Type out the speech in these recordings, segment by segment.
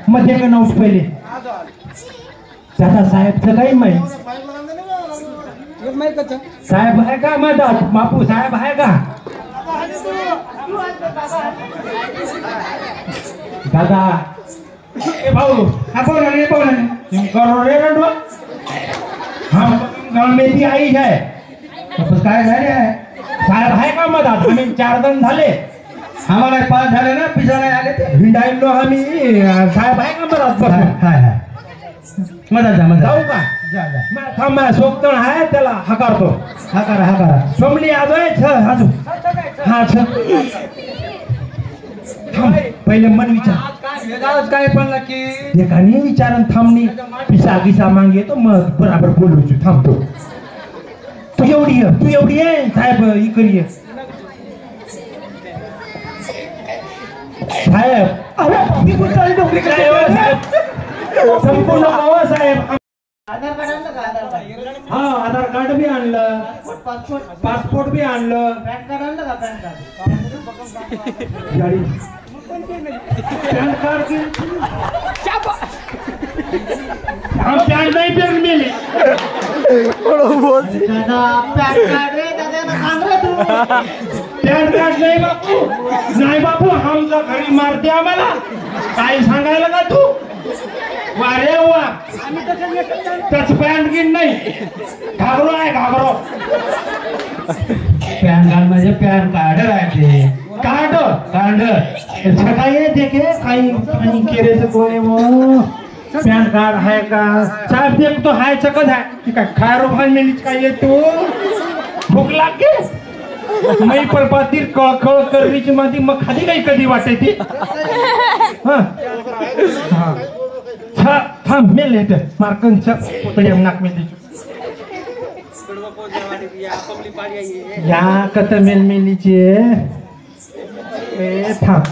मध्ये का नव्हतं पहिले दादा साहेबचं काही माहित साहेब आहे का माझा बापू साहेब आहे का दादा ए भाऊ हा बोला तुम करो रे रंडवा हम गांव में ती आई है तो काय झाले आहे साहेब आहे का मधात आम्ही 4 जण झाले आम्हाला 5 झाले ना पिसाने आले ते हिंडायलो आम्ही साहेब आहे का मधात हाय मधात जा जाऊ का जा थांब सोबतण आहे त्याला हकारतो हकारा सोमली आजोय आजू हा थांब पहिले मन विचार काय पण की एकाने विचारन थांबनी पिसा गिसा मागे तो मग बराबर बोलू थांबतो तू एवढी आहे साहेब इकडे साहेब अरे मी कुठे डोकली काय साहेब संपूर्ण गाव साहेब हा आधार कार्ड भी आणलं पासपोर्ट भी आणलं पॅन कार्ड आणलं का पॅन कार्ड की हम पॅन नाही पेन मिले पॅन कार्ड नाही बापू आमचा घरी मारते आम्हाला काय सांगायला का तू वारे वा त्याच पॅन गिन नाही घाबरो आहे घाबरो पॅन कार्ड म्हणजे पॅन कार्ड राहते कार्ड सकाळी देखे काही केरेचं कोणी पॅन कार्ड आहे का साहेब देखतो हाय सकत आहे काय खायरो भान मिलीच काय येतो भूक लागते मी पण पातीर कळकळ करवीची माती मग खाली काही कधी वाटते ती हा थांब मेल येते मार्कनच्या पुतळ्या नाक मेल या कत मेलमेलीचे थांब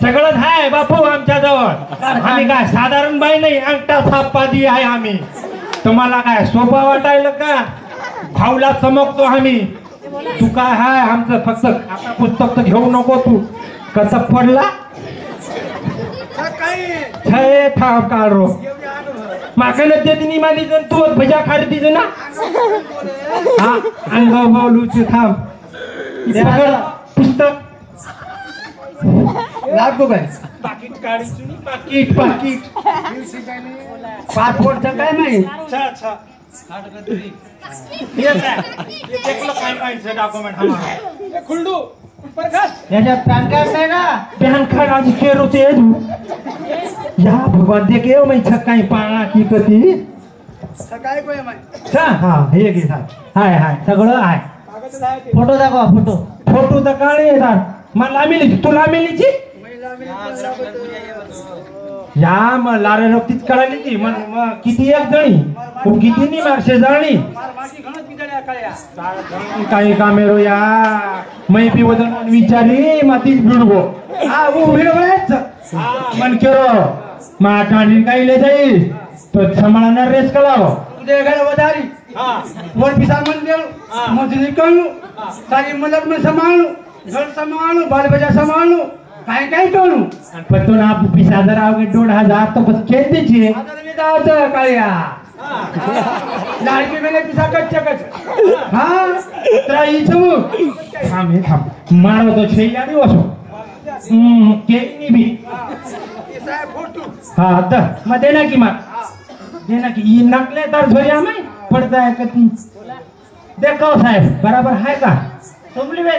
सगळंच आहे बापू आमच्या जवळ आम्ही काय साधारण बाई नाही अंगठा थापादी आहे आम्ही तुम्हाला काय सोपा वाटायला का भाऊला चमकतो आम्ही तू काय हाय आमचं फक्त आता पुस्तक तर घेऊ नको तू कसं पडला छे थांब काढो मागण देती माझी जण तू भजा खारी ना हा अंग बोलूच थांब पुस्तक लागतो काय पाकिट काढायची पाकिट पासपोर्टचं काय नाही याच्यात पॅन कार्ड नाही ना पॅन कार्ड आधी केर होते या भगवान देखे मैं छक्काई पाळा की कती सकाळी कोय माय हा हे घे हाय सगळं आहे फोटो दाखवा फोटो तर काढे येतात मला मिली तुला मिलीची या मग लारे रक्तीच काढायली ती मग किती एक जणी किती नाही मागशे जणी काही कामेरो या मै पी वजन विचारी मातीच भिडगो हा भिडवायच मन केरो मा टाणी काही ले जाईल तो सांभाळणार रेस कळाव उद्या घर वधारी वर पिसा मन देऊ मजुरी करू सारी मदत में संभाळू घर संभाळू बाल बजा संभाळू काय करू पण तो ना पिसा जर आवगे 1,500 तो बस खेळ दीजिए आता मी जावत काळ्या लाडकी मेले पिसा कच्च हा त्राई छमु थांब मारो तो छे यादी वसो केनी भी हा द मग देना की ये नकले तर झोरिया में पड़ता है कती देखो साहेब बराबर है का सोमली बाई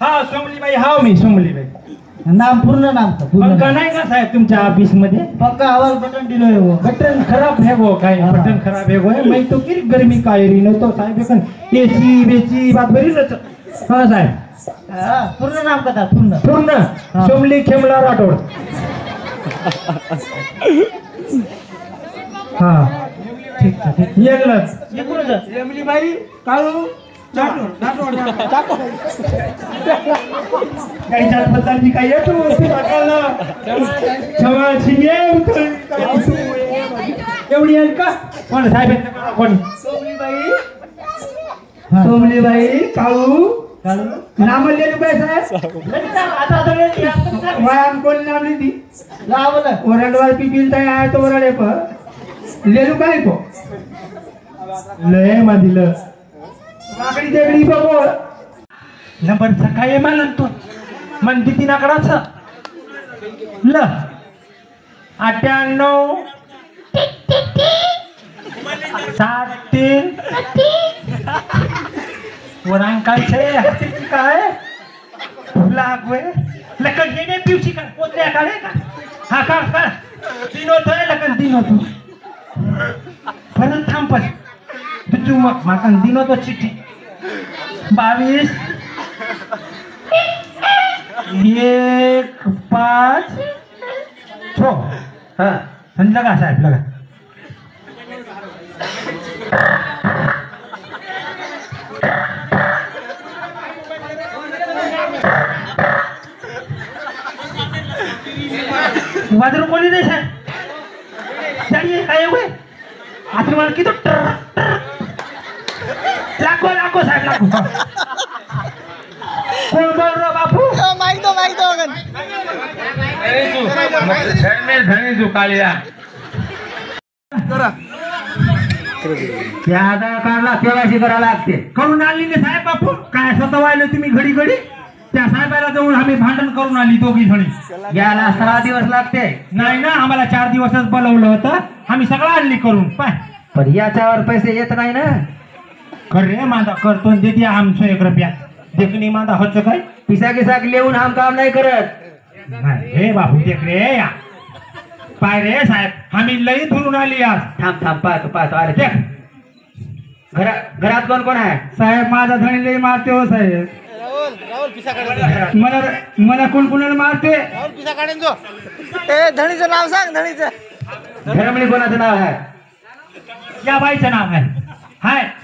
हा सोमली बाई हाव मी सोमली बाई नाम पूर्ण नाम पक्का नाही का साहेब तुमच्या ऑफिस मध्ये पक्का आवाज बटन दिलोय वो बटन खराब है वो काय बटन खराब है वो मैं तो किर गर्मी काय री न तो साहेब कन एसी बेची बात बरी रच हा साहेब हा पूर्ण नाम कथा पूर्ण सोमली खेमला राठोड हा ठीक एकलच सोमली बाई काळू गाईच्या बद्दलची काय येतो एवढी आहे का कोण साहेब कोण सोमलीबाई काळू नाम लेलू काय साहेब व्यायाम कोण नाम ली लावलं ओरडवार पिपील तर आहे तो ओरडे पण लेलू काय तो लय मादिलं माकडी देगडी बघो नंबर सकाळी म्हणून तू म्हणती ती नाकडाच ल 98 73 वरांग काय छे हसीची काय लागवे लकन गेने पिवची का पोत्या काढे का हा का दिनो तो लकन दिनो तू परत थांब पण तू मग माकन दिनो तो चिठ्ठी 22 1 5 6 हा लगा साहेब लगा वाजर कोणी नाही साहेब चाहिए काय हुए आता मला किती लाखो लाखो साहेब लाखो कोण बोल रहा बापू माइक दो अगन धनी कालिया त्या आधार कार्डला केवायसी करायला लागते करून आली नाही साहेब बापू काय स्वतः वाहिले तुम्ही घडी घडी त्या साहेबाला जाऊन आम्ही भांडण करून आली दोघी जणी याला 6 दिवस लागते नाही ना आम्हाला 4 दिवसच बोलवलं होतं आम्ही सगळं आणली करून पाय पण याच्यावर पैसे येत नाही ना कर रे माझा करतो देते आमचं 1 रुपया देखणी माझा होत काय पिसा किसा लिहून हम काम नाही करत नाही हे बापू देख रे या पाय रे साहेब आम्ही लई धुरून आली आज थांब थांब पाहतो अरे देख घरात कोण कोण आहे साहेब माझा धणी लई मारते हो साहेब राहुल पिसा काढेन मला कोण कोणाला मारते राहुल पिसा काढेन जो ए धणीचं नाव सांग धणीचं घरमणी कोणाचं नाव आहे या बाईचं नाव आहे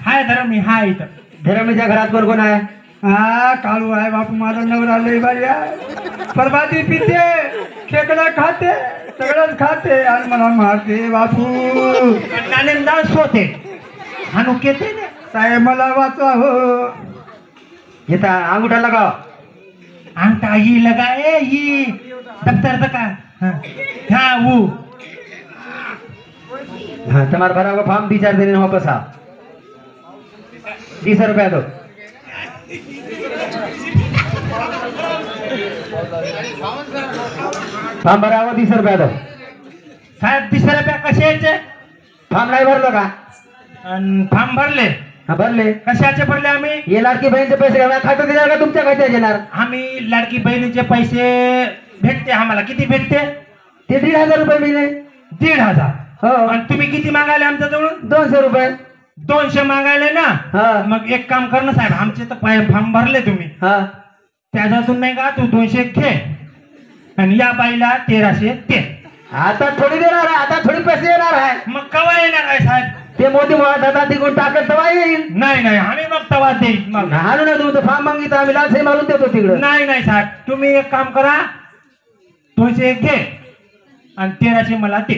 हाय धरमी हाय इथं घरमणीच्या घरात कोण कोण आहे हा काळू आहे बापू माझा नवरा लई बारी आहे परबादी पिते खेकडा खाते सगळंच खाते आणि मला मारते बापू आनंदात सोते हानू केते ने साहेब मला वाचवा हो येता अंगूठा लगाव अंगठा ही लगाए ही दफ्तर का हाँ वो हाँ तुम्हारा भरा हुआ फॉर्म 2-4 दिन में वापस आओ 20 रुपया दो फॉर्म भरा हुआ 20 रुपया दो साहेब 20 रुपया कसे यायचे फॉर्म नाही भरलो का फॉर्म भरले हा भरले कशाचे भरले आम्ही ये लाडकी बहिणीचे पैसे घ्या खात्यात येणार का तुमच्या खात्यात येणार आम्ही लाडकी बहिणीचे पैसे भेटते आम्हाला किती भेटते ते 1,500 रुपये महिने 1,500 हो आणि तुम्ही किती मागायले आमच्या जवळून 200 रुपये 200 मागायले ना हा मग एक काम कर ना साहेब आमचे तर फॉर्म भरले तुम्ही हा त्याच्यातून नाही का तू 200 घे आणि या बाईला 1300 दे आता थोडी देणार आहे आता थोडी पैसे येणार आहे मग केव्हा येणार आहे साहेब ते मोदी मुळात आता तिकडून टाकत तवा येईल नाही आम्ही मग तवा देईल मग हाणू ना तुमचं फॉर्म मागितलं आम्ही लाल सही मारून देतो तिकडं नाही साहेब तुम्ही एक काम करा 200 घे आणि 1300 मला दे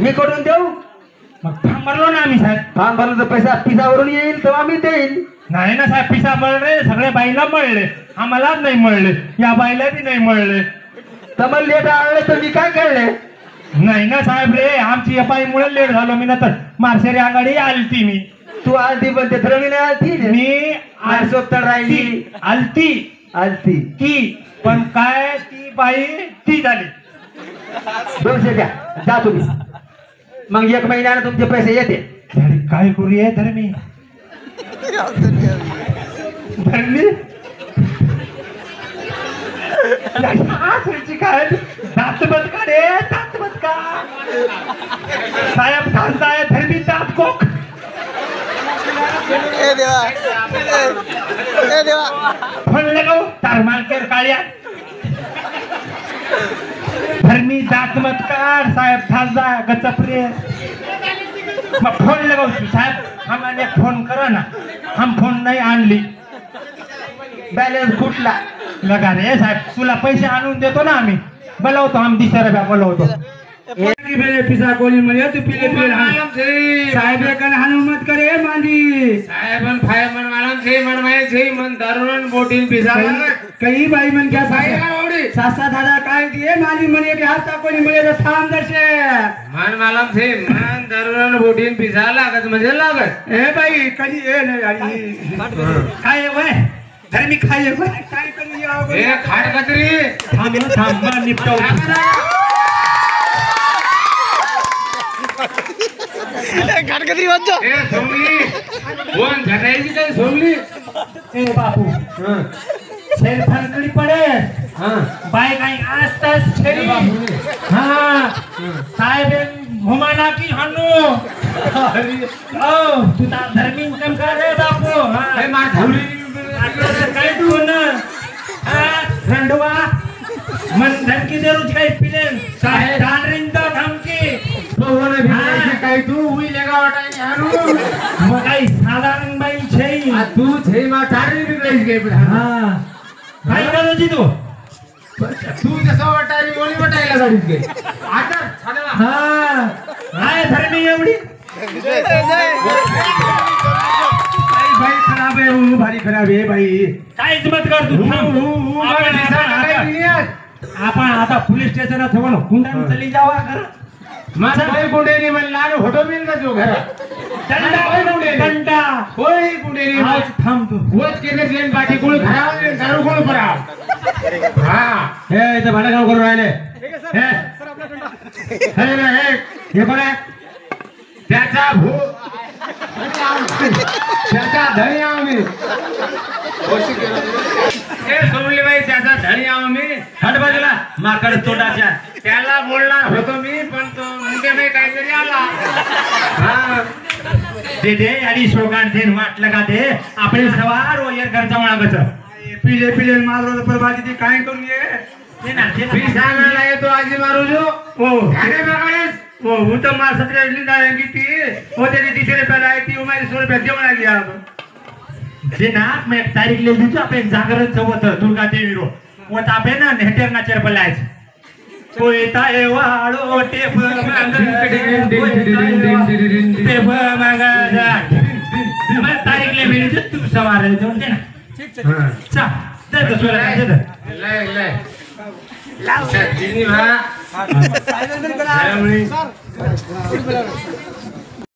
मी कडून देऊ मग फॉर्म भरलो ना आम्ही साहेब फॉर्म भरलं तर पैसा पिसावरून येईल तेव्हा मी देईल नाही ना साहेब पिसा मिळले सगळे बाईला मिळले आम्हाला नाही मिळले या बाईला बी नाही मिळले तर मग लेट आले तर मी काय कळले नाही ना साहेब रे आमची बाईमुळे लेट झालो मी नंतर मार्शेरी आघाडी आलती मी तू आलती पण ते धरणी नाही आलती मी सोबत राहिली आलती आलती ती पण काय ती बाई ती झाली 200 द्या जा तुम्ही मग 1 महिन्यानं तुमचे पैसे येते अरे काय करूया धर्मी धरली काय दात बंद का रे दात बंद का साहेब खालताय धर्मी दात कोक ए देवा फोन लगाऊ तार मालकेर काळ्या धर्मी दात मत काढ साहेब खालता गचपरे मग फोन लगाऊ तू साहेब आम्हाला फोन करा ना हम फोन नाही आणली बॅलन्स फुटला लगा रे साहेब तुला पैसे आणून देतो ना आम्ही बोलवतो आम्ही 20 रुपया बोलवतो की बेले पिसा कोली मले तू पिले पिले मालूम छे साहेब कन हनुमत करे मांदी साहेबन फायमन मालूम छे मन में छे मन दरुन बोटीन पिसा कई भाई मन क्या भाई ओडी सासा दादा काय दिए माली मने के हाथ कोली मले तो थाम दर्शे मन मालूम छे मन दरुन बोटीन पिसा लागत म्हणजे लागत ए भाई कधी ए नाही गाडी काय वय धर्मी खाय वय काय करू या ए खाड कतरी थांब मला निपटव घाटकतरी वाजो ए सोमली कोण घटायची काय सोमली ए बापू शेर फनकडी पडे हां बाय काही आसतास छेरी हां साहेब घुमाना की हनु ओ तू ता धर्मी कम करे बापू हां ए मार धवली काय तू ना हां रंडवा मन धमकी दे रोज काही पिलेन साहेब डांडरिंदा धमकी सोने भी काय तू उई लेगा वाटाई हारू मग काही साधारण बाई छे आ तू छे मा टारी बिगड़ाई गई हां काय करू जी तू तू जसं वाटारी बोली वाटायला गाडीत गे आता छाडला हां काय धर्मी एवढी भाई खराब है वो भारी खराब है भाई काहीच मत कर तू थांब. आपण आता पोलीस स्टेशनात जाऊन हुंडान चली जावा कर माझा भाई गुंडेनी म्हणला आणि फोटो बिल का जो घर घंटा होय गुंडेनी आज थांब तू वच केले ट्रेन बाकी कोण घरावर घरावर कोण परा हां हे इथं भाडं करू राहिले हे हे कोण आहे त्याचा भू त्याचा धणी आम्ही ए सोमली बाई त्याचा धणी आम्ही हट बाजूला माकड तोंडाच्या त्याला बोलणार होतो मी पण तो मुंडे नाही काहीतरी आला हा दे दे आणि सोगान देन वाटलं का ते आपण सवार वयर घरचा मागच पिले पिले मारो पर बाकी ती काय करून ये ते ना ते मी सांगायला येतो आजी मारू जो ओ अरे बघायस वो तो मार सत्र लिंदा की ती वो तेरी तीसरे पे आई थी वो मेरे 100 रुपए देवना गया ते ना मैं एक तारीख ले दीजो आपण जागरण चवत दुर्गा देवी रो वो तापे ना नेटर ना चेर बलायच कोई ताए वाळो टेप टेप मागा जा मैं तारीख ले मेरी जो तू सवार है जो दे ना चा दे दे सोला दे दे लय लय लाव तिनी भा